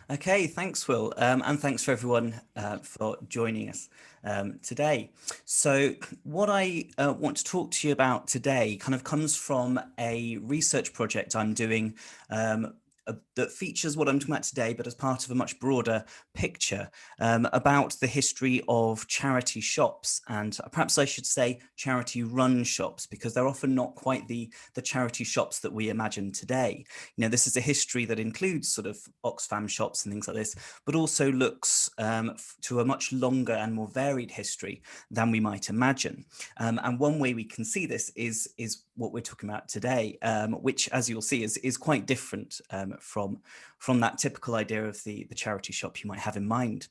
Okay, thanks, Will, and thanks for everyone for joining us today. So, what I want to talk to you about today kind of comes from a research project I'm doing that features what I'm talking about today, but as part of a much broader picture about the history of charity shops, and perhaps I should say charity-run shops, because they're often not quite the charity shops that we imagine today. This is a history that includes sort of Oxfam shops and things like this, but also looks to a much longer and more varied history than we might imagine. And one way we can see this is what we're talking about today, which, as you'll see, is quite different from that typical idea of the charity shop you might have in mind.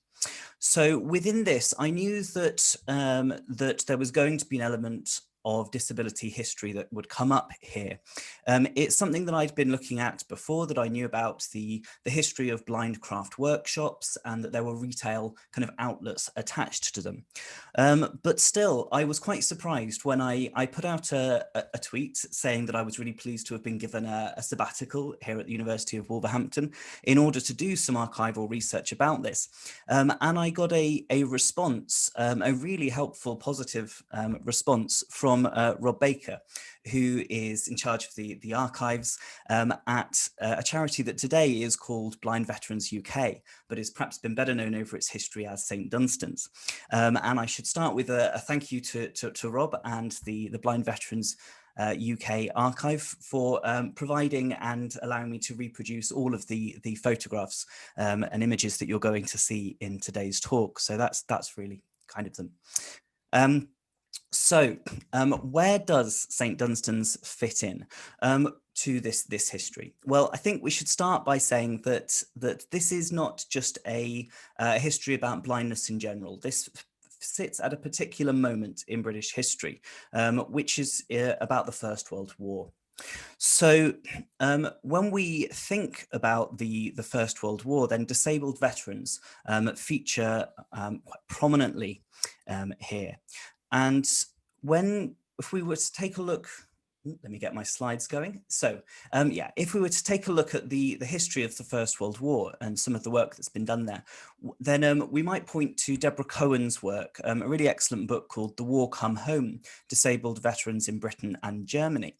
So within this, I knew that that there was going to be an element of disability history that would come up here. It's something that I'd been looking at before, that I knew about the history of blind craft workshops, and that there were retail kind of outlets attached to them. But still, I was quite surprised when I put out a tweet saying that I was really pleased to have been given a sabbatical here at the University of Wolverhampton in order to do some archival research about this. And I got a response, a really helpful, positive response from Rob Baker, who is in charge of the archives at a charity that today is called Blind Veterans UK, but has perhaps been better known over its history as St Dunstan's. And I should start with a thank you to Rob and the Blind Veterans UK archive for providing and allowing me to reproduce all of the photographs and images that you're going to see in today's talk. So that's really kind of them. So where does St Dunstan's fit in to this history? Well, I think we should start by saying that this is not just a history about blindness in general. This sits at a particular moment in British history, which is about the First World War. So when we think about the First World War, then disabled veterans feature quite prominently here. And if we were to take a look, let me get my slides going. So yeah, if we were to take a look at the history of the First World War and some of the work that's been done there, then we might point to Deborah Cohen's work, a really excellent book called The War Come Home, Disabled Veterans in Britain and Germany.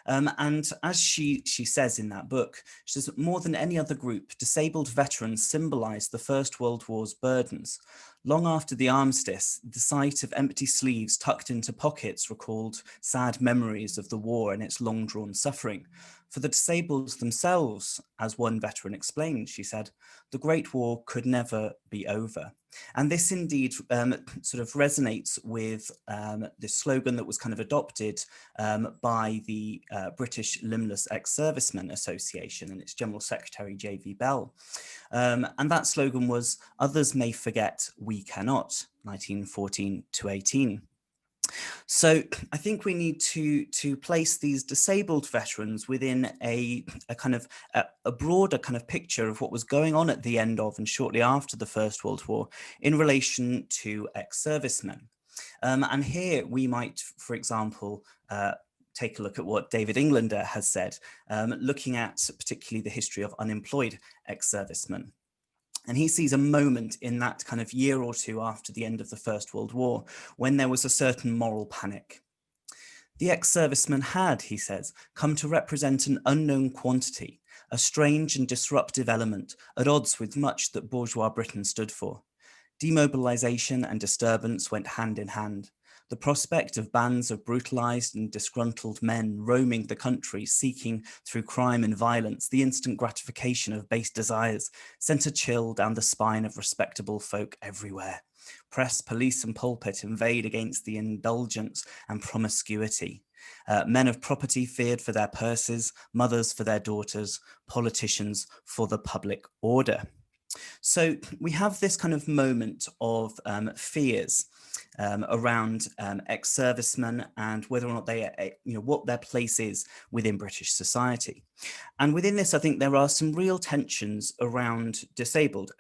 And as she says in that book, she says, more than any other group, disabled veterans symbolize the First World War's burdens. Long after the armistice, the sight of empty sleeves tucked into pockets recalled sad memories of the war and its long-drawn suffering. For the disabled themselves, as one veteran explained, she said, the Great War could never be over. And this indeed sort of resonates with this slogan that was kind of adopted by the British Limbless Ex-Servicemen Association and its General Secretary, J.V. Bell. And that slogan was, others may forget, we cannot, 1914 to 18. So I think we need to place these disabled veterans within a kind of a broader kind of picture of what was going on at the end of and shortly after the First World War in relation to ex-servicemen. And here we might, for example, take a look at what David Englander has said, looking at particularly the history of unemployed ex-servicemen. And he sees a moment in that kind of year or two after the end of the First World War when there was a certain moral panic. The ex-servicemen had, he says, come to represent an unknown quantity, a strange and disruptive element at odds with much that bourgeois Britain stood for. Demobilization and disturbance went hand in hand. The prospect of bands of brutalized and disgruntled men roaming the country, seeking through crime and violence the instant gratification of base desires, sent a chill down the spine of respectable folk everywhere. Press, police and pulpit inveighed against the indulgence and promiscuity. Men of property feared for their purses, mothers for their daughters, politicians for the public order. So we have this kind of moment of fears around ex-servicemen and whether or not they, what their place is within British society. And within this, I think there are some real tensions around disabled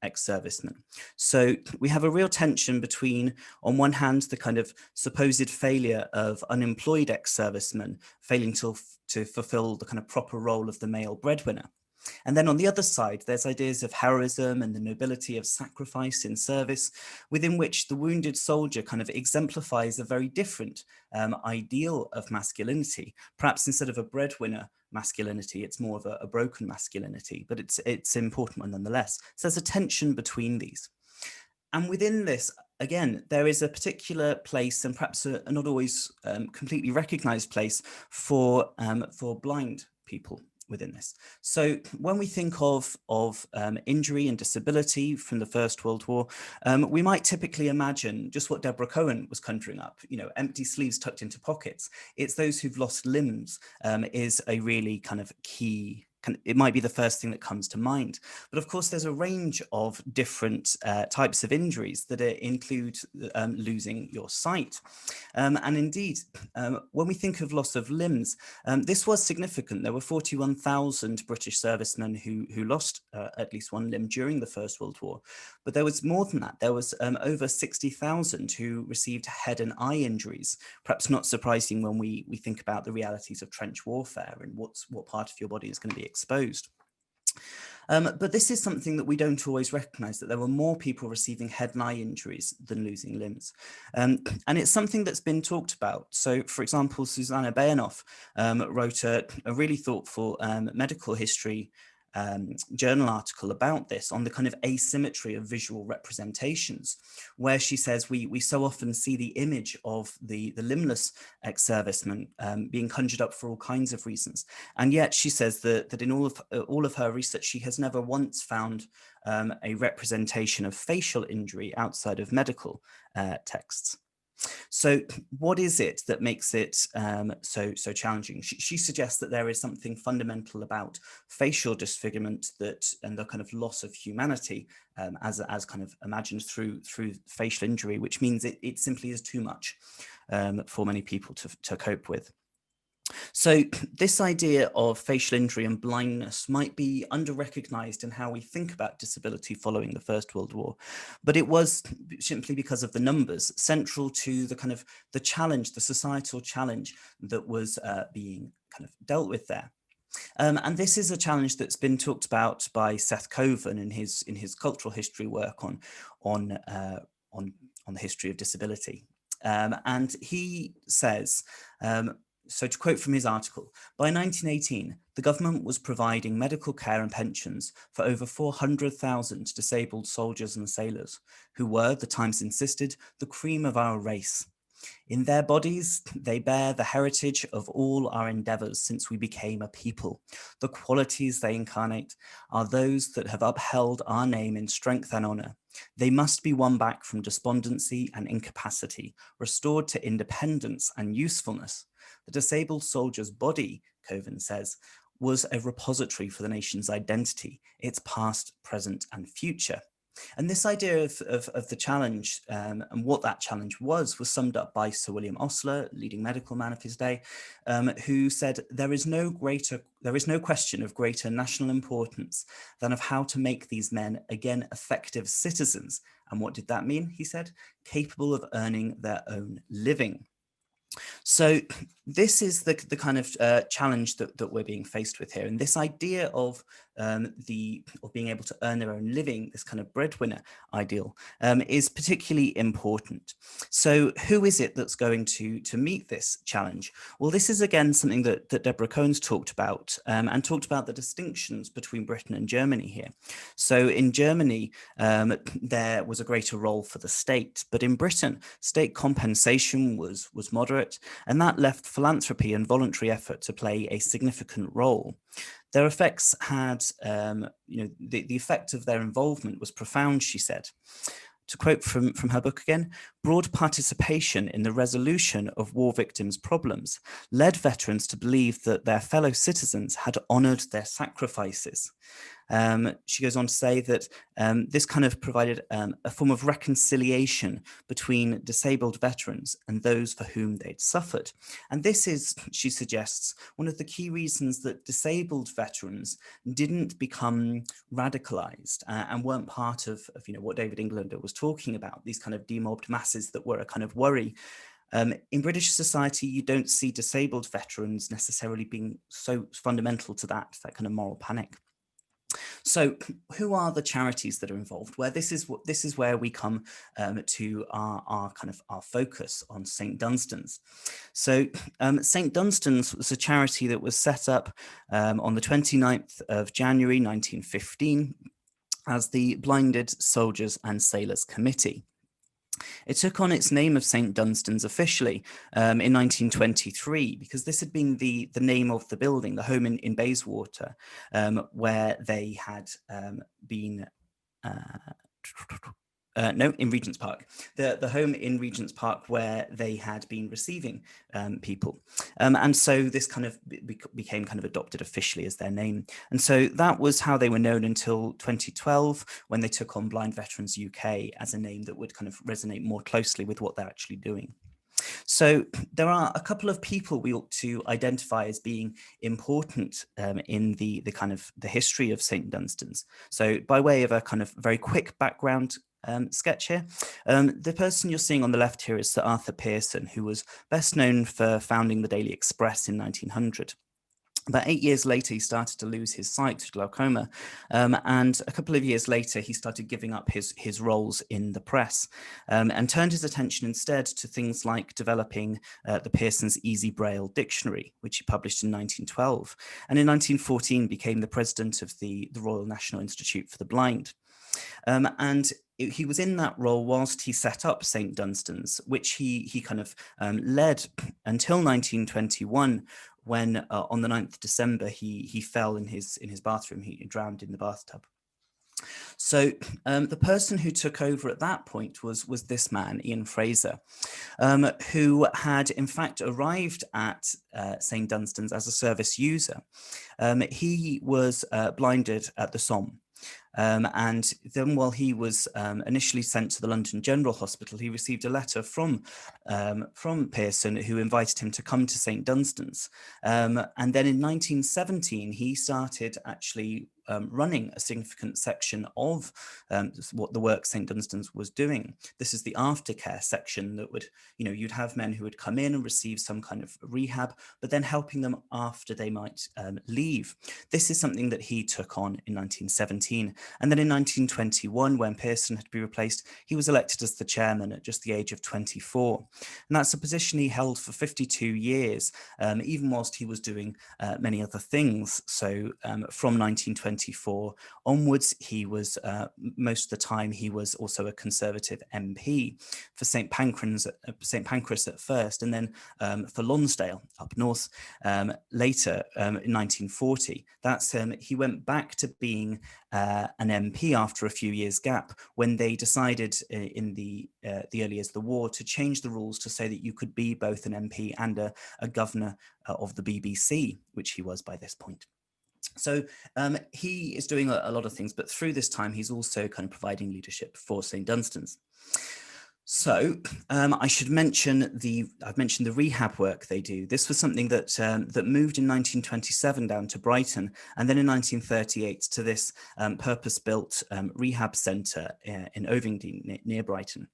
ex-servicemen. So we have a real tension between, on one hand, the kind of supposed failure of unemployed ex-servicemen failing to fulfill the kind of proper role of the male breadwinner. And then on the other side, there's ideas of heroism and the nobility of sacrifice in service, within which the wounded soldier kind of exemplifies a very different ideal of masculinity. Perhaps instead of a breadwinner masculinity, it's more of a broken masculinity, but it's important one nonetheless. So there's a tension between these. And within this, again, there is a particular place, and perhaps a not always completely recognized place, for blind people within this. So when we think of injury and disability from the First World War, we might typically imagine just what Deborah Cohen was conjuring up, empty sleeves tucked into pockets. It's those who've lost limbs is a really kind of key. It might be the first thing that comes to mind. But of course, there's a range of different types of injuries that include losing your sight. And indeed, when we think of loss of limbs, this was significant. There were 41,000 British servicemen who lost at least one limb during the First World War. But there was more than that. There was over 60,000 who received head and eye injuries, perhaps not surprising when we think about the realities of trench warfare and what part of your body is going to be exposed. But this is something that we don't always recognize, that there were more people receiving head and eye injuries than losing limbs. And it's something that's been talked about. So, for example, Susanna Bayanoff wrote a really thoughtful medical history journal article about this, on the kind of asymmetry of visual representations, where she says we so often see the image of the limbless ex-serviceman being conjured up for all kinds of reasons, and yet she says that in all of her research, she has never once found a representation of facial injury outside of medical texts. So what is it that makes it so challenging? She suggests that there is something fundamental about facial disfigurement and the kind of loss of humanity as kind of imagined through facial injury, which means it simply is too much for many people to cope with. So this idea of facial injury and blindness might be under-recognized in how we think about disability following the First World War, but it was simply because of the numbers central to the kind of the challenge, the societal challenge that was being kind of dealt with there. And this is a challenge that's been talked about by Seth Coven in his cultural history work on the history of disability. And he says, so to quote from his article, by 1918, the government was providing medical care and pensions for over 400,000 disabled soldiers and sailors, who were, the Times insisted, the cream of our race. In their bodies, they bear the heritage of all our endeavors since we became a people. The qualities they incarnate are those that have upheld our name in strength and honor. They must be won back from despondency and incapacity, restored to independence and usefulness. The disabled soldier's body, Coven says, was a repository for the nation's identity, its past, present, and future. And this idea of the challenge and what that challenge was summed up by Sir William Osler, leading medical man of his day, who said, there is no question of greater national importance than of how to make these men again effective citizens. And what did that mean? He said, capable of earning their own living. So this is the kind of challenge that we're being faced with here. And this idea of being able to earn their own living, this kind of breadwinner ideal, is particularly important. So who is it that's going to meet this challenge? Well, this is again something that Deborah Cohen's talked about, and talked about the distinctions between Britain and Germany here. So in Germany, there was a greater role for the state, but in Britain, state compensation was moderate, and that left philanthropy and voluntary effort to play a significant role. Their effects had, the effect of their involvement was profound, she said. To quote from her book again, broad participation in the resolution of war victims' problems led veterans to believe that their fellow citizens had honored their sacrifices. She goes on to say that this kind of provided a form of reconciliation between disabled veterans and those for whom they'd suffered. And this is, she suggests, one of the key reasons that disabled veterans didn't become radicalized and weren't part of what David Englander was talking about, these kind of demobbed masses that were a kind of worry. In British society, you don't see disabled veterans necessarily being so fundamental to that kind of moral panic. So who are the charities that are involved? Well, this is where we come to our kind of our focus on St Dunstan's. So St Dunstan's was a charity that was set up on the 29th of January 1915 as the Blinded Soldiers and Sailors Committee. It took on its name of St Dunstan's officially in 1923, because this had been the name of the building, the home in Bayswater, where they had been no, in Regent's Park, the home in Regent's Park where they had been receiving people. And so this kind of became kind of adopted officially as their name. And so that was how they were known until 2012, when they took on Blind Veterans UK as a name that would kind of resonate more closely with what they're actually doing. So there are a couple of people we ought to identify as being important in the kind of the history of St Dunstan's. So by way of a kind of very quick background sketch here, the person you're seeing on the left here is Sir Arthur Pearson, who was best known for founding the Daily Express in 1900. About 8 years later, he started to lose his sight to glaucoma, and a couple of years later, he started giving up his roles in the press and turned his attention instead to things like developing the Pearson's Easy Braille Dictionary, which he published in 1912, and in 1914 became the president of the Royal National Institute for the Blind. And he was in that role whilst he set up St Dunstan's, which he kind of led until 1921, when on the 9th of December, he fell in his bathroom. He drowned in the bathtub. So the person who took over at that point was this man, Ian Fraser, who had in fact arrived at St Dunstan's as a service user. He was blinded at the Somme. And then while he was initially sent to the London General Hospital, he received a letter from Pearson, who invited him to come to St Dunstan's. And then in 1917, he started actually running a significant section of what the work St Dunstan's was doing. This is the aftercare section that would, you'd have men who would come in and receive some kind of rehab, but then helping them after they might leave. This is something that he took on in 1917. And then in 1921, when Pearson had to be replaced, he was elected as the chairman at just the age of 24. And that's a position he held for 52 years, even whilst he was doing many other things. So from 1924 onwards, he was, most of the time, he was also a Conservative MP for St Pancras at first, and then for Lonsdale up north later in 1940. That's he went back to being an MP after a few years' gap, when they decided in the early years of the war to change the rules to say that you could be both an MP and a governor of the BBC, which he was by this point. So he is doing a lot of things, but through this time, he's also kind of providing leadership for St Dunstan's. So I should mention I've mentioned the rehab work they do. This was something that that moved in 1927 down to Brighton, and then in 1938 to this purpose-built rehab centre in Ovingdean near Brighton.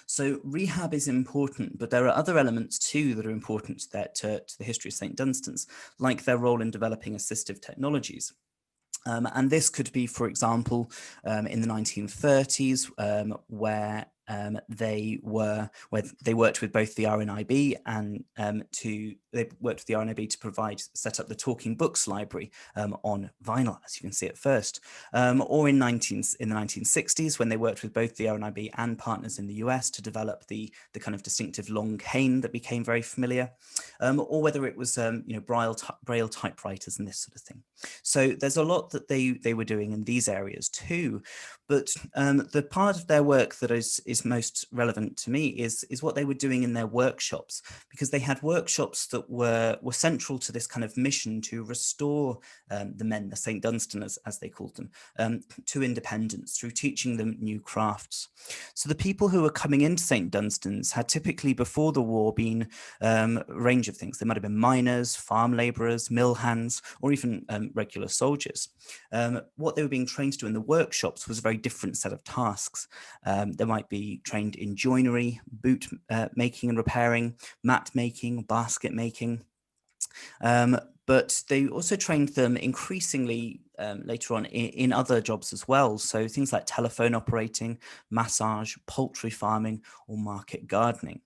So rehab is important, but there are other elements too that are important to the history of St Dunstan's, like their role in developing assistive technologies. And this could be, for example, in the 1930s, where they worked with both the RNIB and they worked with the RNIB to set up the Talking Books Library on vinyl, as you can see at first, or in the 1960s, when they worked with both the RNIB and partners in the US to develop the kind of distinctive long cane that became very familiar, or whether it was Braille typewriters and this sort of thing. So there's a lot that they were doing in these areas too, but the part of their work that is most relevant to me is what they were doing in their workshops, because they had workshops that were central to this kind of mission to restore the men, the St Dunstan as they called them, to independence through teaching them new crafts. So the people who were coming into St Dunstan's had typically before the war been a range of things. They might have been miners, farm labourers, mill hands, or even regular soldiers. What they were being trained to do in the workshops was a very different set of tasks. They might be trained in joinery, boot making and repairing, mat making, basket making. but they also trained them increasingly later on in other jobs as well. So things like telephone operating, massage, poultry farming, or market gardening.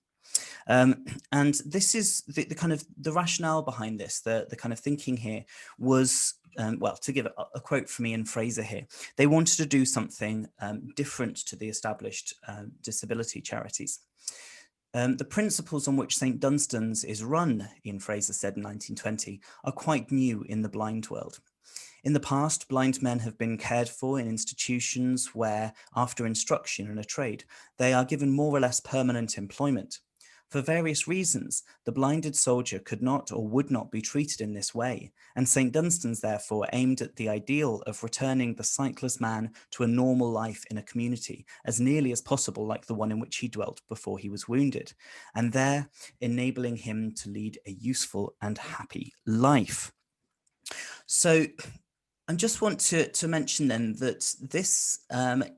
And this is the kind of the rationale behind this, the kind of thinking here was, well, to give a quote from Ian Fraser here, they wanted to do something different to the established disability charities. The principles on which St Dunstan's is run, Ian Fraser said in 1920, are quite new in the blind world. In the past, blind men have been cared for in institutions where, after instruction in a trade, they are given more or less permanent employment. For various reasons, the blinded soldier could not or would not be treated in this way, and St Dunstan's therefore aimed at the ideal of returning the sightless man to a normal life in a community, as nearly as possible like the one in which he dwelt before he was wounded, and there enabling him to lead a useful and happy life. So I just want to mention then that this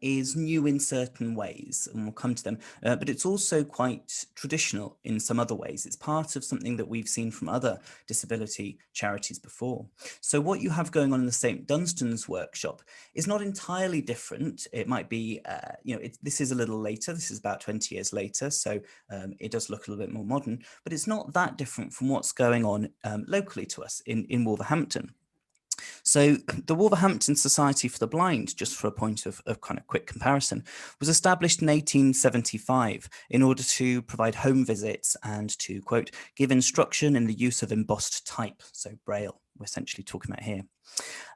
is new in certain ways, and we'll come to them, but it's also quite traditional in some other ways. It's part of something that we've seen from other disability charities before. So what you have going on in the St Dunstan's workshop is not entirely different. It might be, this is a little later. This is about 20 years later, so it does look a little bit more modern, but it's not that different from what's going on locally to us in Wolverhampton. So the Wolverhampton Society for the Blind, just for a point of kind of quick comparison, was established in 1875 in order to provide home visits and to, quote, give instruction in the use of embossed type, so Braille, we're essentially talking about here.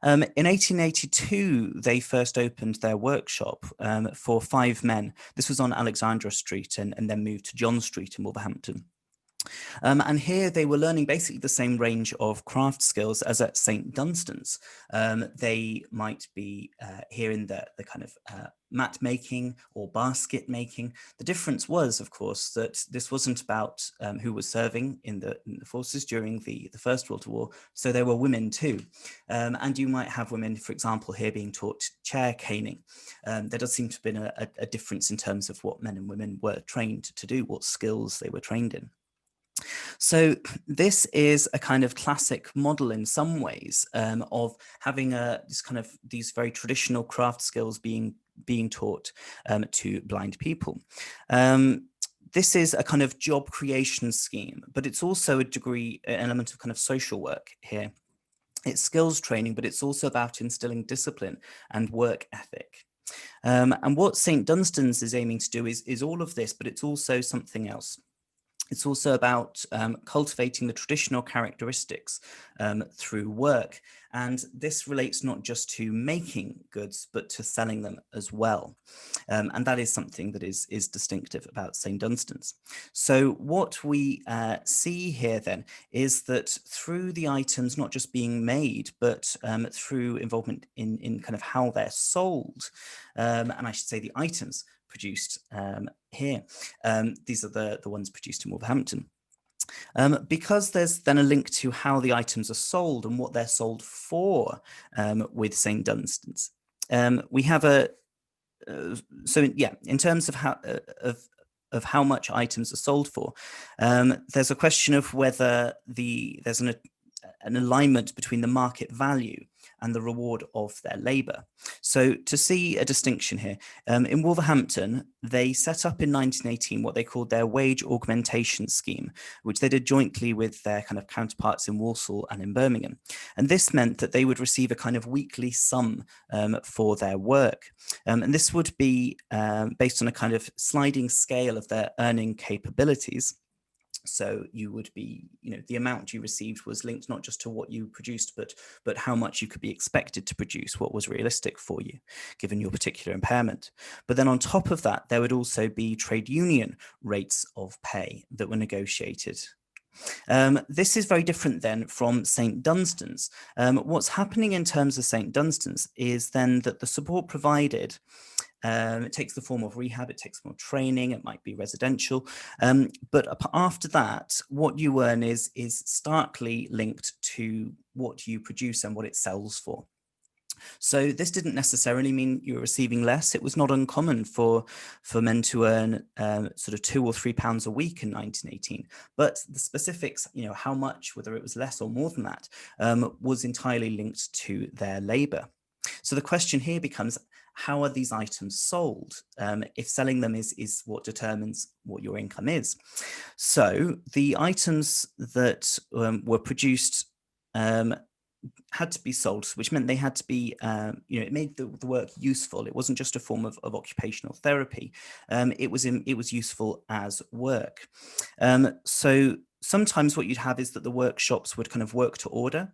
In 1882, they first opened their workshop for 5 men. This was on Alexandra Street and then moved to John Street in Wolverhampton. And here they were learning basically the same range of craft skills as at St Dunstan's. They might be here in the kind of mat making or basket making. The difference was, of course, that this wasn't about who was serving in the forces during the First World War. So there were women too. And you might have women, for example, here being taught chair caning. There does seem to have been a difference in terms of what men and women were trained to do, what skills they were trained in. So this is a kind of classic model in some ways of having these very traditional craft skills being taught to blind people. This is a kind of job creation scheme, but it's also an element of kind of social work here. It's skills training, but it's also about instilling discipline and work ethic. And what St Dunstan's is aiming to do is all of this, but it's also something else. It's also about cultivating the traditional characteristics through work. And this relates not just to making goods, but to selling them as well. And that is something that is distinctive about St Dunstan's. So what we see here then is that through the items not just being made, but through involvement in kind of how they're sold, and I should say the items produced here. These are the ones produced in Wolverhampton. Because there's then a link to how the items are sold and what they're sold for with St Dunstan's. We have in terms of how much items are sold for, there's a question of whether there's an alignment between the market value and the reward of their labor. So to see a distinction here, in Wolverhampton, they set up in 1918 what they called their wage augmentation scheme, which they did jointly with their kind of counterparts in Walsall and in Birmingham. And this meant that they would receive a kind of weekly sum for their work. And this would be based on a kind of sliding scale of their earning capabilities. So you would be, the amount you received was linked not just to what you produced, but how much you could be expected to produce, what was realistic for you, given your particular impairment. But then on top of that, there would also be trade union rates of pay that were negotiated. This is very different then from St Dunstan's. What's happening in terms of St Dunstan's is then that the support provided, it takes the form of rehab, it takes more training, it might be residential. But after that, what you earn is starkly linked to what you produce and what it sells for. So this didn't necessarily mean you were receiving less. It was not uncommon for men to earn sort of £2 or £3 a week in 1918. But the specifics, how much, whether it was less or more than that, was entirely linked to their labour. So the question here becomes, how are these items sold? If selling them is what determines what your income is. So the items that were produced had to be sold, which meant they had to be, it made the work useful. It wasn't just a form of occupational therapy. It was useful as work. So sometimes what you'd have is that the workshops would kind of work to order.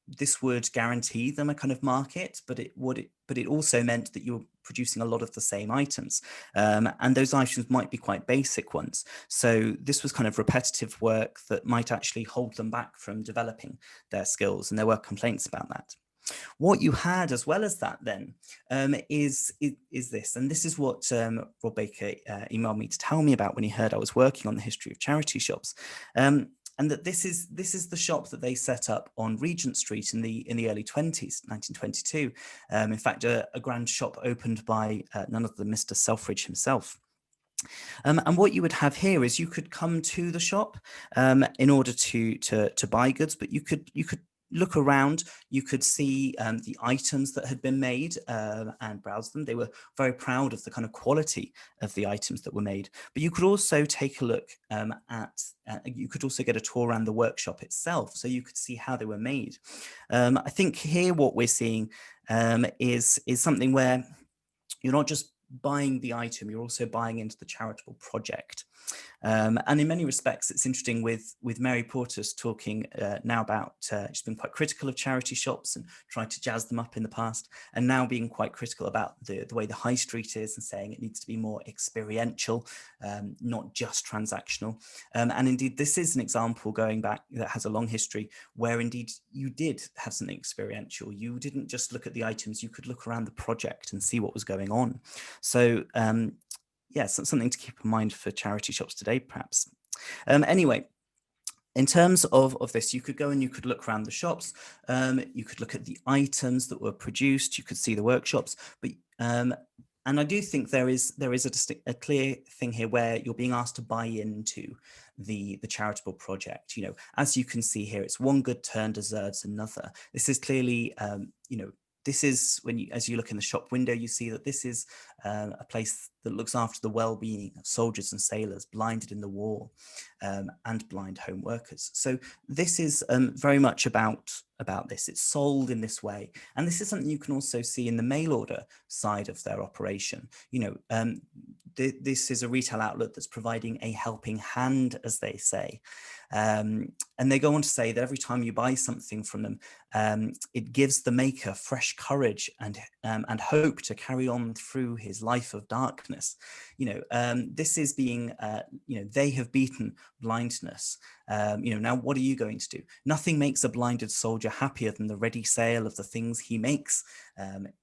This would guarantee them a kind of market, but it also meant that you were producing a lot of the same items, and those items might be quite basic ones. So this was kind of repetitive work that might actually hold them back from developing their skills, and there were complaints about that. What you had as well as that then is this, and this is what Rob Baker emailed me to tell me about when he heard I was working on the history of charity shops. And that this is the shop that they set up on Regent Street in the early 20s, 1922. In fact, a grand shop opened by none other than Mr. Selfridge himself. And what you would have here is you could come to the shop in order to buy goods, but you could look around, you could see the items that had been made and browse them. They were very proud of the kind of quality of the items that were made. But you could also take a look you could also get a tour around the workshop itself, so you could see how they were made. I think here what we're seeing is something where you're not just buying the item, you're also buying into the charitable project. And in many respects, it's interesting with Mary Porter's talking now about, she's been quite critical of charity shops and tried to jazz them up in the past, and now being quite critical about the way the high street is and saying it needs to be more experiential, not just transactional. And indeed, this is an example going back that has a long history where indeed you did have something experiential. You didn't just look at the items, you could look around the project and see what was going on. So yes, that's something to keep in mind for charity shops today, perhaps. Anyway, in terms of this, you could go and you could look around the shops. You could look at the items that were produced. You could see the workshops. But and I do think there is a clear thing here where you're being asked to buy into the charitable project. As you can see here, it's one good turn deserves another. This is clearly, this is as you look in the shop window, you see that this is a place that looks after the well-being of soldiers and sailors blinded in the war and blind home workers. So this is very much about this. It's sold in this way. And this is something you can also see in the mail order side of their operation. This is a retail outlet that's providing a helping hand, as they say. And they go on to say that every time you buy something from them, it gives the maker fresh courage and hope to carry on through his life of darkness. This is being, they have beaten blindness. Now what are you going to do? Nothing makes a blinded soldier happier than the ready sale of the things he makes, that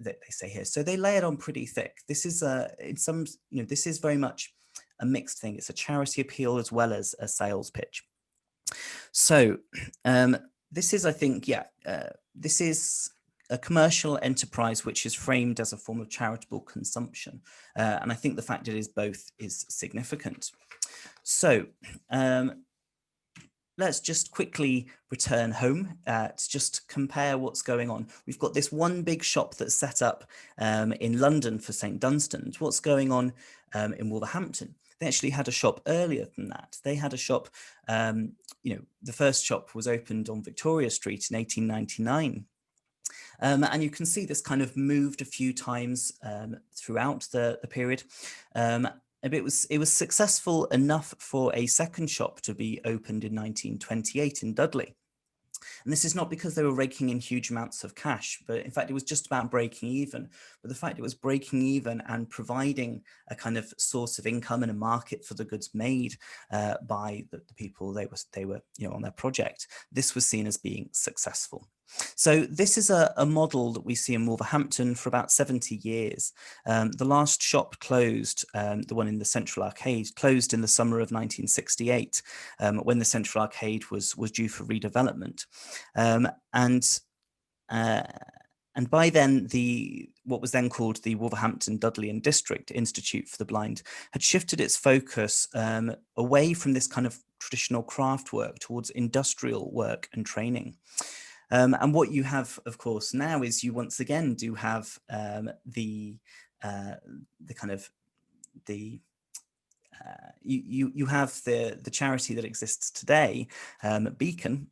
they say here. So they lay it on pretty thick. This is this is very much a mixed thing. It's a charity appeal as well as a sales pitch. So this is, I think, this is a commercial enterprise which is framed as a form of charitable consumption. And I think the fact it is both is significant. So let's just quickly return home to just compare what's going on. We've got this one big shop that's set up in London for St. Dunstan's. What's going on in Wolverhampton? They actually had a shop earlier than that. They had a shop, the first shop was opened on Victoria Street in 1899. And you can see this kind of moved a few times throughout the period. It was successful enough for a second shop to be opened in 1928 in Dudley. And this is not because they were raking in huge amounts of cash, but in fact, it was just about breaking even. But the fact it was breaking even and providing a kind of source of income and a market for the goods made by the people they were on their project, this was seen as being successful. So this is a model that we see in Wolverhampton for about 70 years. The last shop closed, the one in the Central Arcade, closed in the summer of 1968, when the Central Arcade was due for redevelopment. And and by then, what was then called the Wolverhampton, Dudley and District Institute for the Blind had shifted its focus away from this kind of traditional craft work towards industrial work and training. And what you have, of course, now is you once again do have you have the charity that exists today, Beacon.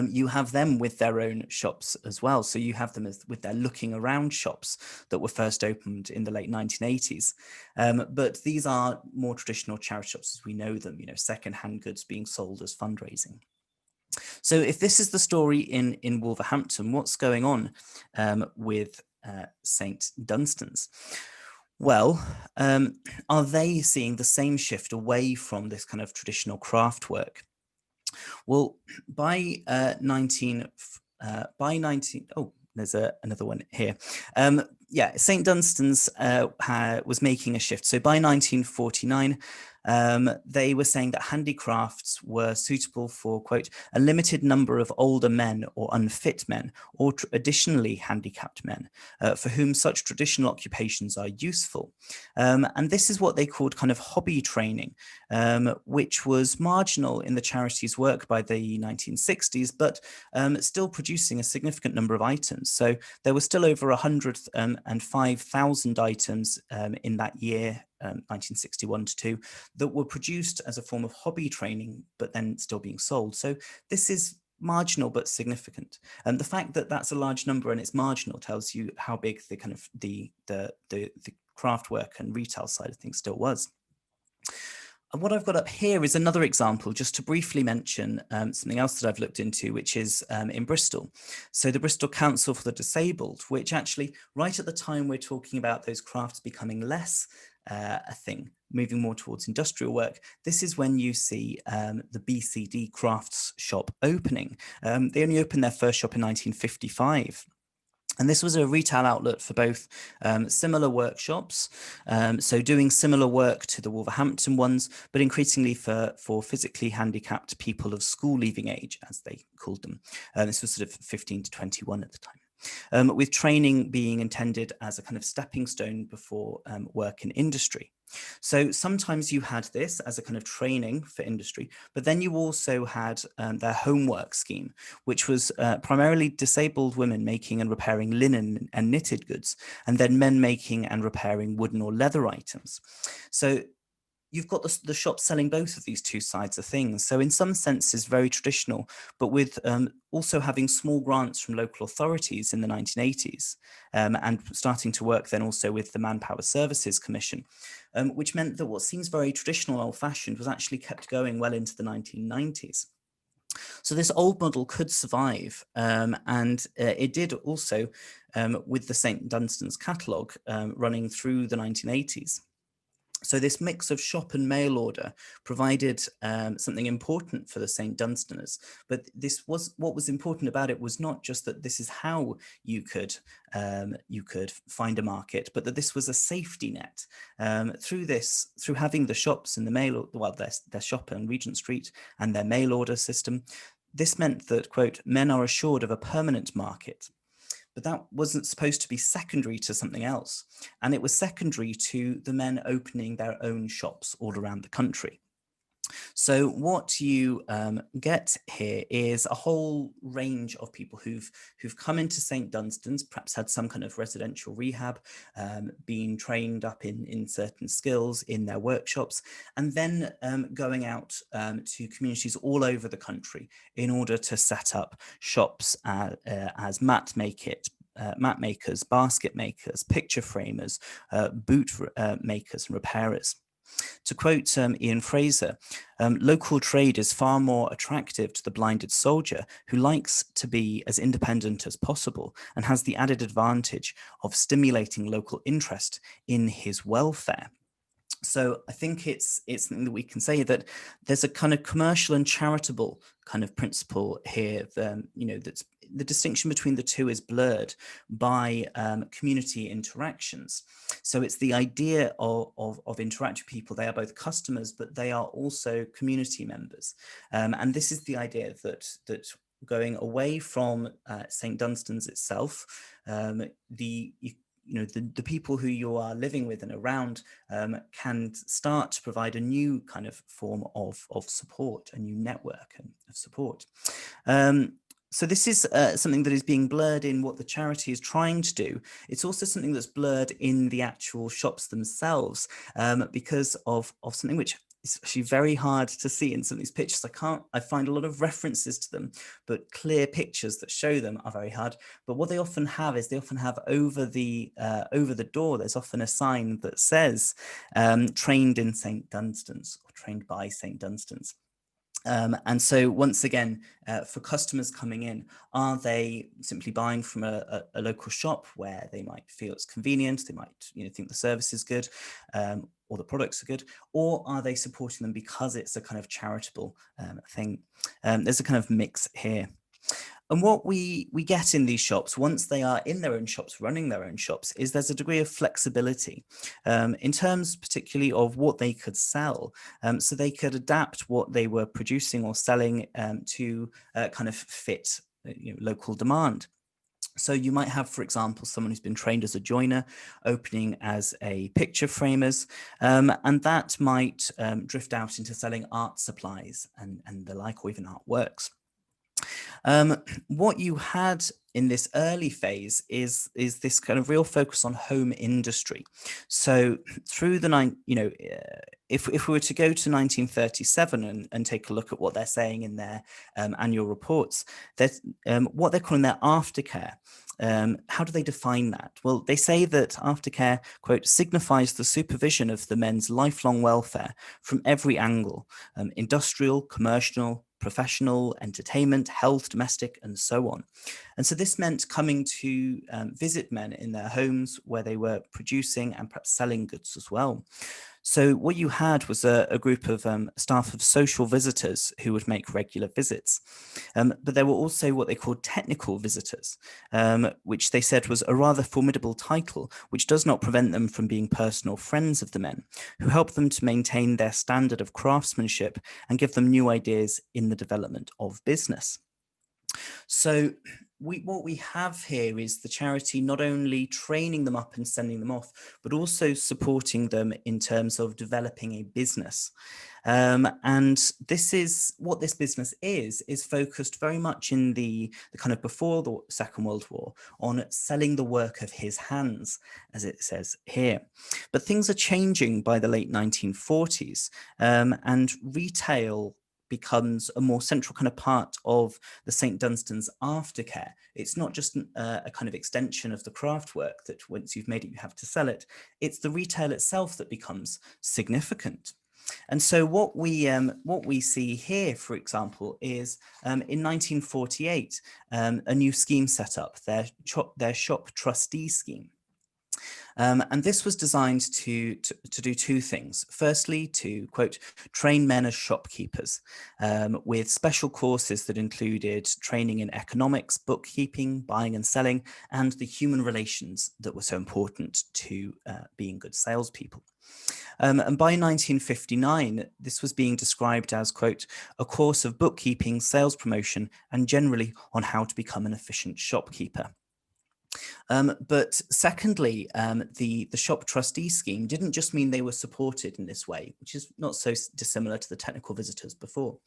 You have them with their own shops as well. So you have them with their looking around shops that were first opened in the late 1980s. But these are more traditional charity shops as we know them, second-hand goods being sold as fundraising. So if this is the story in Wolverhampton, what's going on with St. Dunstan's? Well, are they seeing the same shift away from this kind of traditional craft work? Well, by 19, oh, there's another one here. St. Dunstan's was making a shift. So by 1949, they were saying that handicrafts were suitable for, quote, a limited number of older men or unfit men or additionally handicapped men for whom such traditional occupations are useful. And this is what they called kind of hobby training, which was marginal in the charity's work by the 1960s, but still producing a significant number of items. So there were still over 105,000 items in that year, 1961 to 2, that were produced as a form of hobby training, but then still being sold. So this is marginal but significant. And the fact that that's a large number and it's marginal tells you how big the kind of the craft work and retail side of things still was. And what I've got up here is another example, just to briefly mention something else that I've looked into, which is in Bristol. So the Bristol Council for the Disabled, which actually, right at the time we're talking about those crafts becoming less a thing, moving more towards industrial work, this is when you see the BCD crafts shop opening. They only opened their first shop in 1955. And this was a retail outlet for both similar workshops, so doing similar work to the Wolverhampton ones, but increasingly for physically handicapped people of school-leaving age, as they called them. This was sort of 15 to 21 at the time. With training being intended as a kind of stepping stone before work in industry. So sometimes you had this as a kind of training for industry, but then you also had their homework scheme, which was primarily disabled women making and repairing linen and knitted goods, and then men making and repairing wooden or leather items. So you've got the shop selling both of these two sides of things. So in some senses, very traditional, but with also having small grants from local authorities in the 1980s and starting to work then also with the Manpower Services Commission, which meant that what seems very traditional and old-fashioned was actually kept going well into the 1990s. So this old model could survive, and it did also with the St. Dunstan's catalogue running through the 1980s. So this mix of shop and mail order provided something important for the St. Dunstaners, but what was important about it was not just that this is how you could find a market, but that this was a safety net. Through having the shops and the mail, well, their shop on Regent Street and their mail order system, this meant that, quote, men are assured of a permanent market. But that wasn't supposed to be secondary to something else. And it was secondary to the men opening their own shops all around the country. So what you get here is a whole range of people who've come into St. Dunstan's, perhaps had some kind of residential rehab, been trained up in certain skills in their workshops, and then going out to communities all over the country in order to set up shops as mat makers, basket makers, picture framers, boot makers and repairers. To quote Ian Fraser, local trade is far more attractive to the blinded soldier who likes to be as independent as possible and has the added advantage of stimulating local interest in his welfare. So I think it's something that we can say that there's a kind of commercial and charitable kind of principle here. That's the distinction between the two is blurred by community interactions. So it's the idea of interacting with people. They are both customers, but they are also community members. And this is the idea that going away from St Dunstan's itself. The people who you are living with and around can start to provide a new kind of form of support, a new network of support. So this is something that is being blurred in what the charity is trying to do. It's also something that's blurred in the actual shops themselves because of something which is actually very hard to see in some of these pictures. I find a lot of references to them, but clear pictures that show them are very hard. But what they often have is over the door, there's often a sign that says trained in St Dunstan's or trained by St Dunstan's. And so once again, for customers coming in, are they simply buying from a local shop where they might feel it's convenient, they might think the service is good or the products are good, or are they supporting them because it's a kind of charitable thing? There's a kind of mix here. And what we get in these shops, once they are in their own shops, running their own shops, is there's a degree of flexibility in terms particularly of what they could sell. So they could adapt what they were producing or selling to kind of fit local demand. So you might have, for example, someone who's been trained as a joiner, opening as a picture framers, and that might drift out into selling art supplies and the like, or even artworks. What you had in this early phase is this kind of real focus on home industry. So through if we were to go to 1937 and take a look at what they're saying in their annual reports, that what they're calling their aftercare. How do they define that? Well, they say that aftercare, quote, signifies the supervision of the men's lifelong welfare from every angle, industrial, commercial, professional, entertainment, health, domestic, and so on. And so this meant coming to visit men in their homes where they were producing and perhaps selling goods as well. So what you had was a group of staff of social visitors who would make regular visits. But there were also what they called technical visitors, which they said was a rather formidable title, which does not prevent them from being personal friends of the men, who help them to maintain their standard of craftsmanship and give them new ideas in the development of business. So what we have here is the charity not only training them up and sending them off, but also supporting them in terms of developing a business. And this is what this business is focused very much in the kind of before the Second World War on selling the work of his hands, as it says here. But things are changing by the late 1940s, and retail becomes a more central kind of part of the St Dunstan's aftercare. It's not just a kind of extension of the craft work that once you've made it, you have to sell it. It's the retail itself that becomes significant. And so what we see here, for example, is in 1948, a new scheme set up, their shop trustee scheme. And this was designed to do two things. Firstly, to, quote, train men as shopkeepers with special courses that included training in economics, bookkeeping, buying and selling, and the human relations that were so important to being good salespeople. And by 1959, this was being described as, quote, a course of bookkeeping, sales promotion, and generally on how to become an efficient shopkeeper. But secondly, the shop trustee scheme didn't just mean they were supported in this way, which is not so dissimilar to the technical visitors before.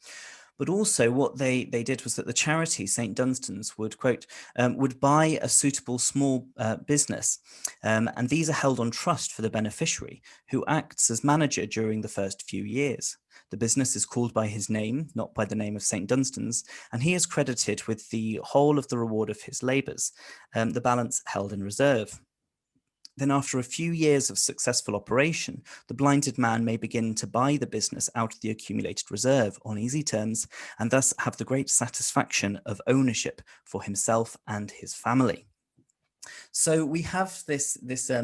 But also what they did was that the charity, St Dunstan's, would, quote, would buy a suitable small business. And these are held on trust for the beneficiary, who acts as manager during the first few years. The business is called by his name, not by the name of St Dunstan's, and he is credited with the whole of the reward of his labours, the balance held in reserve. Then after a few years of successful operation, the blinded man may begin to buy the business out of the accumulated reserve on easy terms, and thus have the great satisfaction of ownership for himself and his family. So we have this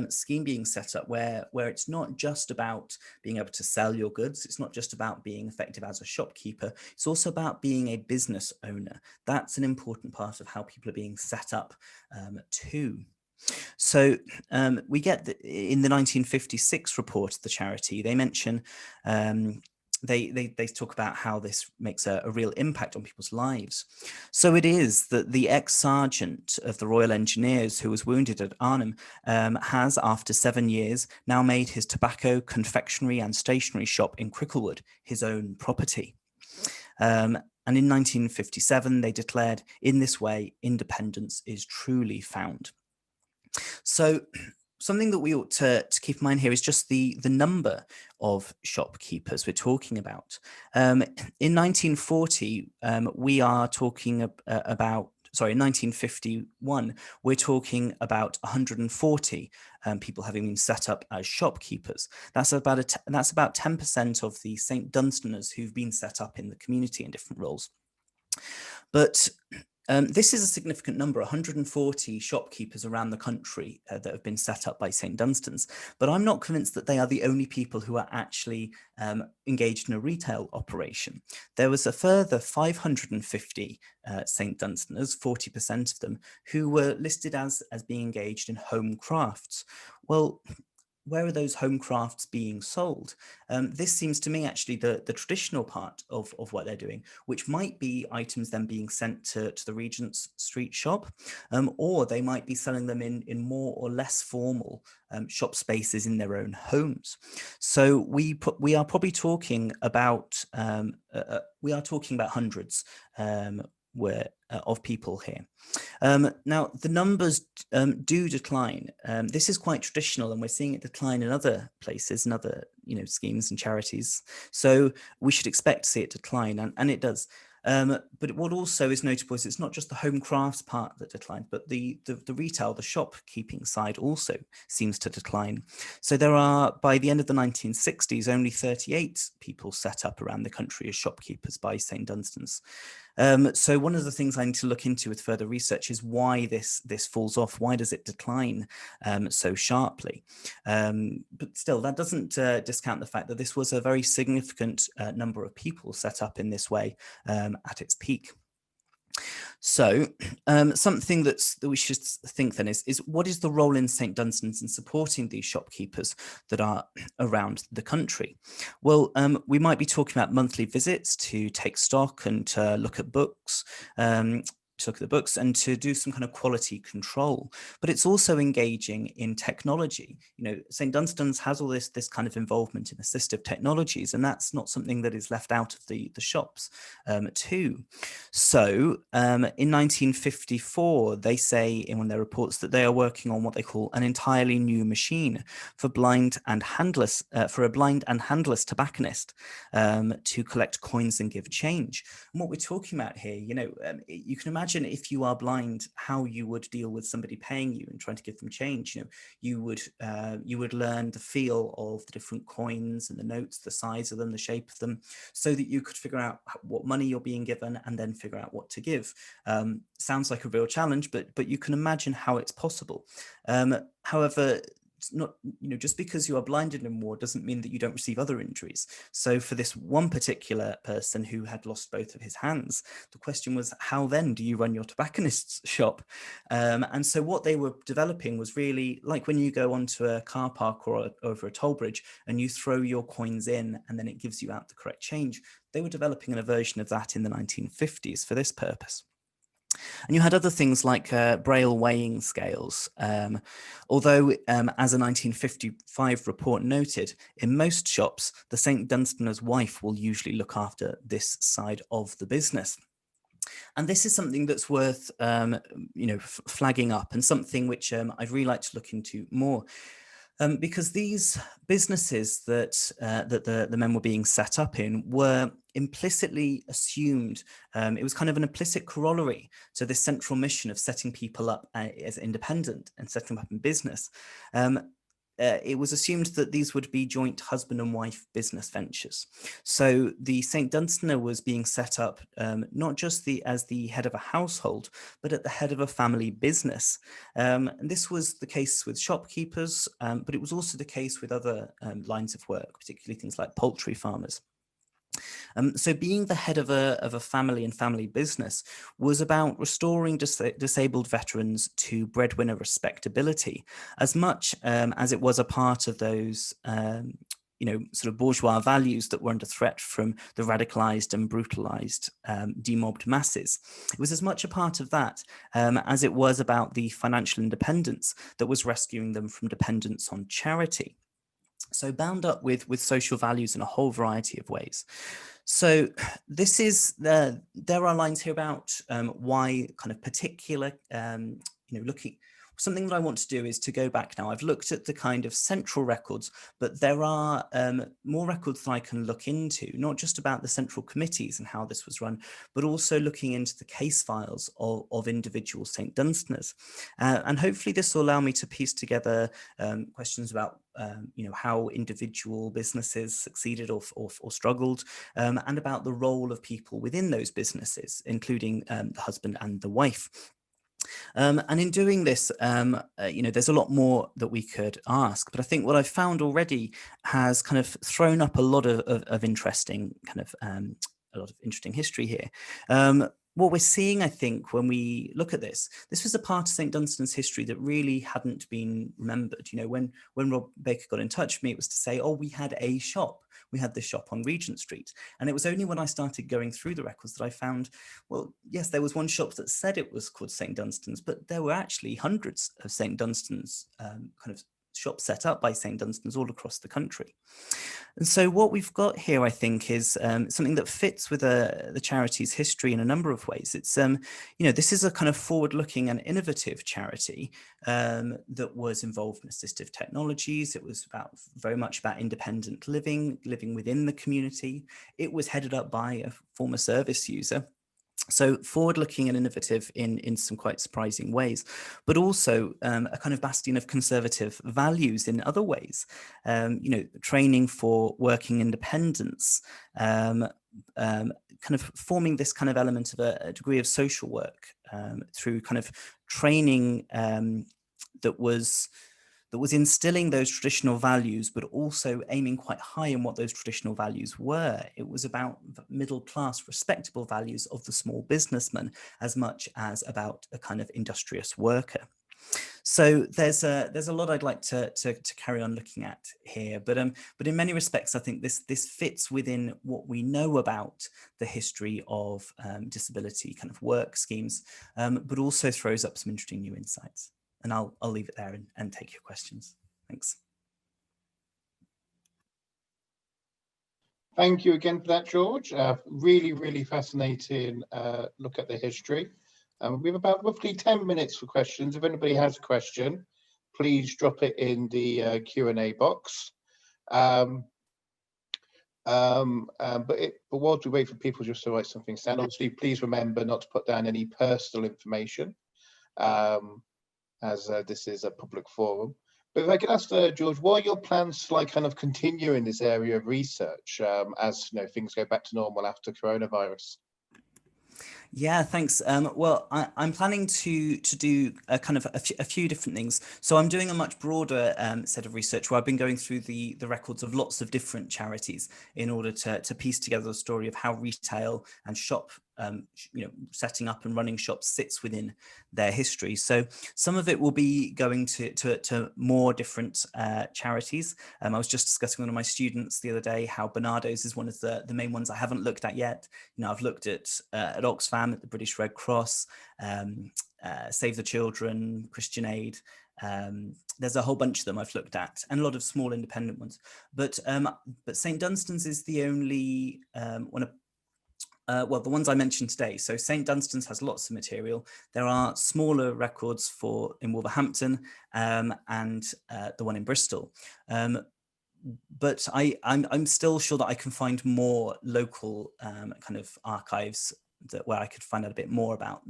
scheme being set up where it's not just about being able to sell your goods. It's not just about being effective as a shopkeeper. It's also about being a business owner. That's an important part of how people are being set up too. So we get in the 1956 report of the charity, they mention they talk about how this makes a real impact on people's lives. So it is that the ex-sergeant of the Royal Engineers who was wounded at Arnhem has, after 7 years, now made his tobacco, confectionery and stationery shop in Cricklewood his own property. And in 1957, they declared, in this way, independence is truly found. So something that we ought to keep in mind here is just the number of shopkeepers we're talking about. In 1940, we are talking about, sorry, in 1951, we're talking about 140 people having been set up as shopkeepers. That's about 10% of the St. Dunstaners who've been set up in the community in different roles. But this is a significant number, 140 shopkeepers around the country that have been set up by St. Dunstan's, but I'm not convinced that they are the only people who are actually engaged in a retail operation. There was a further 550 St. Dunstaners, 40% of them, who were listed as being engaged in home crafts. Well, where are those home crafts being sold? This seems to me actually the traditional part of what they're doing, which might be items then being sent to the Regent's Street shop, or they might be selling them in more or less formal shop spaces in their own homes. So we are probably talking about hundreds of people here. Now, the numbers do decline. This is quite traditional, and we're seeing it decline in other places and other schemes and charities. So we should expect to see it decline, and it does. But what also is notable is it's not just the home crafts part that declined, but the retail, the shopkeeping side also seems to decline. So there are, by the end of the 1960s, only 38 people set up around the country as shopkeepers by St. Dunstan's. So one of the things I need to look into with further research is why this falls off. Why does it decline so sharply? But still, that doesn't discount the fact that this was a very significant number of people set up in this way at its peak. So something that we should think then is what is the role in St. Dunstan's in supporting these shopkeepers that are around the country? Well, we might be talking about monthly visits to take stock and to look at books, to look at the books and to do some kind of quality control, but it's also engaging in technology. St. Dunstan's has all this kind of involvement in assistive technologies, and that's not something that is left out of the shops too. So in 1954, they say in one of their reports that they are working on what they call an entirely new machine for a blind and handless tobacconist to collect coins and give change. And what we're talking about here, you can imagine if you are blind, how you would deal with somebody paying you and trying to give them change. You would learn the feel of the different coins and the notes, the size of them, the shape of them, so that you could figure out what money you're being given and then figure out what to give. Sounds like a real challenge, but you can imagine how it's possible. However, it's not, just because you are blinded in war doesn't mean that you don't receive other injuries. So for this one particular person who had lost both of his hands, the question was, how then do you run your tobacconist's shop? And so what they were developing was really like when you go onto a car park or over a toll bridge and you throw your coins in and then it gives you out the correct change. They were developing a version of that in the 1950s for this purpose. And you had other things like Braille weighing scales, although as a 1955 report noted, in most shops, the St. Dunstaner's wife will usually look after this side of the business. And this is something that's worth flagging up, and something which I'd really like to look into more. Because these businesses that the men were being set up in were implicitly assumed. It was kind of an implicit corollary to this central mission of setting people up as independent and setting them up in business. It was assumed that these would be joint husband and wife business ventures. So the St. Dunstaner was being set up not just as the head of a household, but at the head of a family business. And this was the case with shopkeepers, but it was also the case with other lines of work, particularly things like poultry farmers. So being the head of a family and family business was about restoring disabled veterans to breadwinner respectability, as much as it was a part of those sort of bourgeois values that were under threat from the radicalized and brutalized demobbed masses. It was as much a part of that as it was about the financial independence that was rescuing them from dependence on charity. So bound up with social values in a whole variety of ways. So this is there are lines here about why kind of particular, looking. Something that I want to do is to go back now. I've looked at the kind of central records, but there are more records that I can look into, not just about the central committees and how this was run, but also looking into the case files of individual St. Dunstaners. And hopefully this will allow me to piece together questions about how individual businesses succeeded or struggled, and about the role of people within those businesses, including the husband and the wife. And in doing this, there's a lot more that we could ask, but I think what I've found already has kind of thrown up a lot of interesting a lot of interesting history here. What we're seeing, I think, when we look at this was a part of St. Dunstan's history that really hadn't been remembered. When Rob Baker got in touch with me, it was to say, oh, we had a shop. We had this shop on Regent Street. And it was only when I started going through the records that I found, well, yes, there was one shop that said it was called St. Dunstan's, but there were actually hundreds of St. Dunstan's kind of shops set up by St. Dunstan's all across the country. And so what we've got here, I think, is something that fits with the charity's history in a number of ways. It's, this is a kind of forward-looking and innovative charity that was involved in assistive technologies. It was very much about independent living within the community. It was headed up by a former service user. So forward-looking and innovative in some quite surprising ways, but also a kind of bastion of conservative values in other ways. Training for working independence, kind of forming this kind of element of a degree of social work through kind of training that was instilling those traditional values, but also aiming quite high in what those traditional values were. It was about middle-class, respectable values of the small businessman, as much as about a kind of industrious worker. So there's a lot I'd like to carry on looking at here, but in many respects, I think this fits within what we know about the history of disability kind of work schemes, but also throws up some interesting new insights. And I'll leave it there and take your questions. Thanks. Thank you again for that, George. Really, really fascinating look at the history. We have about roughly 10 minutes for questions. If anybody has a question, please drop it in the Q&A box. But whilst we wait for people just to write something down, obviously, please remember not to put down any personal information, as this is a public forum. But if I could ask George, what are your plans to kind of continue in this area of research as things go back to normal after coronavirus? Yeah, thanks. Well, I'm planning to do a kind of a few different things. So I'm doing a much broader set of research where I've been going through the records of lots of different charities in order to piece together the story of how retail and shop, setting up and running shops sits within their history. So some of it will be going to more different charities. I was just discussing with one of my students the other day how Bernardo's is one of the main ones I haven't looked at yet. I've looked at Oxfam, at the British Red Cross, Save the Children, Christian Aid. There's a whole bunch of them I've looked at, and a lot of small independent ones. But St. Dunstan's is the only one of well, the ones I mentioned today. So St. Dunstan's has lots of material. There are smaller records in Wolverhampton and the one in Bristol. But I'm still sure that I can find more local kind of archives where I could find out a bit more about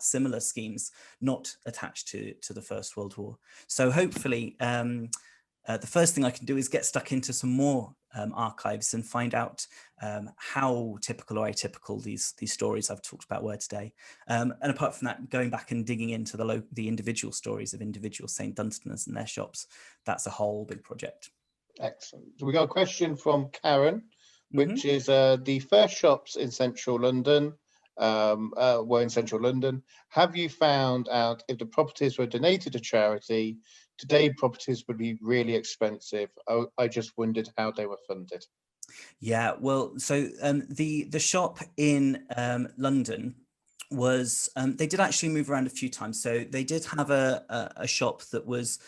similar schemes not attached to the First World War. So hopefully the first thing I can do is get stuck into some more archives and find out how typical or atypical these stories I've talked about were today. And apart from that, going back and digging into the individual stories of individual St. Dunstaners and their shops, that's a whole big project. Excellent. So we got a question from Karen, which is the first shops in central London were in central London. Have you found out if the properties were donated to charity today properties would be really expensive. I just wondered how they were funded. Yeah, well, so the shop in London was they did actually move around a few times. So they did have a shop that was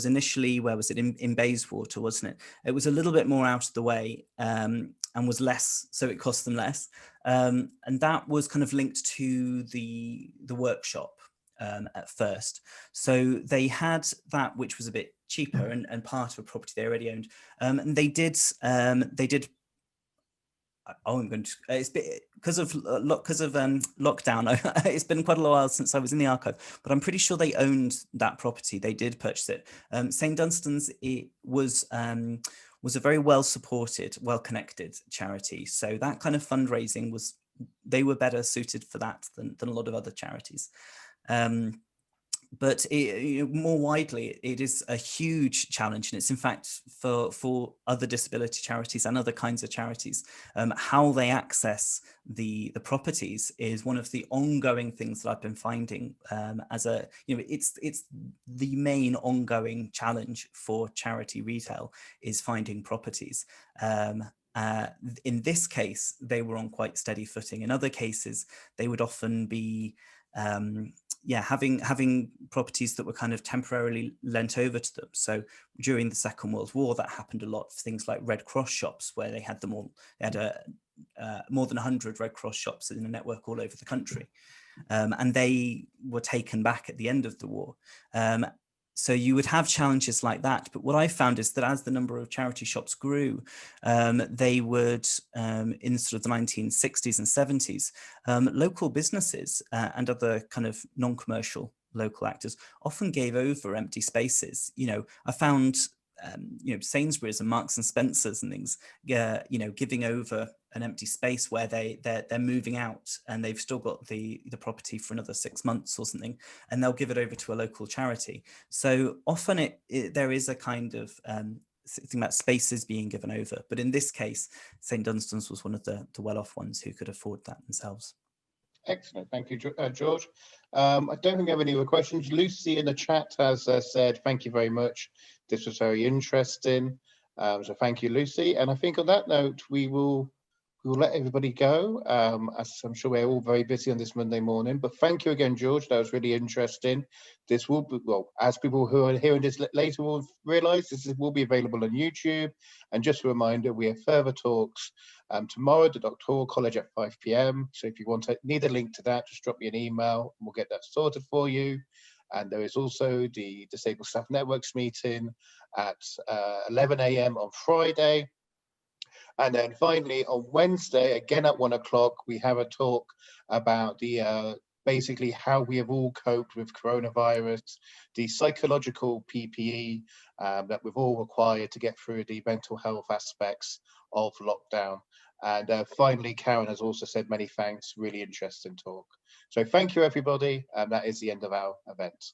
initially, where was it, in Bayswater, wasn't it? It was a little bit more out of the way, and was less, so it cost them less, and that was kind of linked to the workshop at first. So they had that, which was a bit cheaper and part of a property they already owned. And they did. Oh, I'm going to. It's because of lockdown. It's been quite a while since I was in the archive, but I'm pretty sure they owned that property. They did purchase it. St Dunstan's, it was a very well supported, well connected charity. So that kind of fundraising they were better suited for that than a lot of other charities. But more widely, it is a huge challenge, and it's in fact for other disability charities and other kinds of charities, how they access the properties is one of the ongoing things that I've been finding as it's the main ongoing challenge for charity retail is finding properties. In this case, they were on quite steady footing. In other cases, they would often be having properties that were kind of temporarily lent over to them. So during the Second World War, that happened a lot for things like Red Cross shops, where they had them all. They had more than 100 Red Cross shops in a network all over the country, and they were taken back at the end of the war. So you would have challenges like that. But what I found is that as the number of charity shops grew, they would, in sort of the 1960s and 70s, local businesses and other kind of non-commercial local actors often gave over empty spaces. I found Sainsbury's and Marks and Spencer's and things, giving over an empty space where they're moving out and they've still got the property for another 6 months or something, and they'll give it over to a local charity. So often there is a kind of thing about spaces being given over, but in this case, St Dunstan's was one of the well-off ones who could afford that themselves. Excellent, thank you, George. I don't think I have any other questions. Lucy in the chat has said, thank you very much. This was very interesting. So thank you, Lucy. And I think on that note, we will let everybody go, as I'm sure we're all very busy on this Monday morning. But thank you again, George. That was really interesting. This will be, well, as people who are hearing this later will realise, this will be available on YouTube. And just a reminder, we have further talks tomorrow at the Doctoral College at 5 p.m. So if you need a link to that, just drop me an email and we'll get that sorted for you. And there is also the Disabled Staff Networks meeting at 11 a.m. on Friday. And then finally on Wednesday, again at 1 o'clock, we have a talk about the basically how we have all coped with coronavirus, the psychological PPE that we've all required to get through the mental health aspects of lockdown. And finally, Karen has also said many thanks, really interesting talk. So thank you, everybody. And that is the end of our event.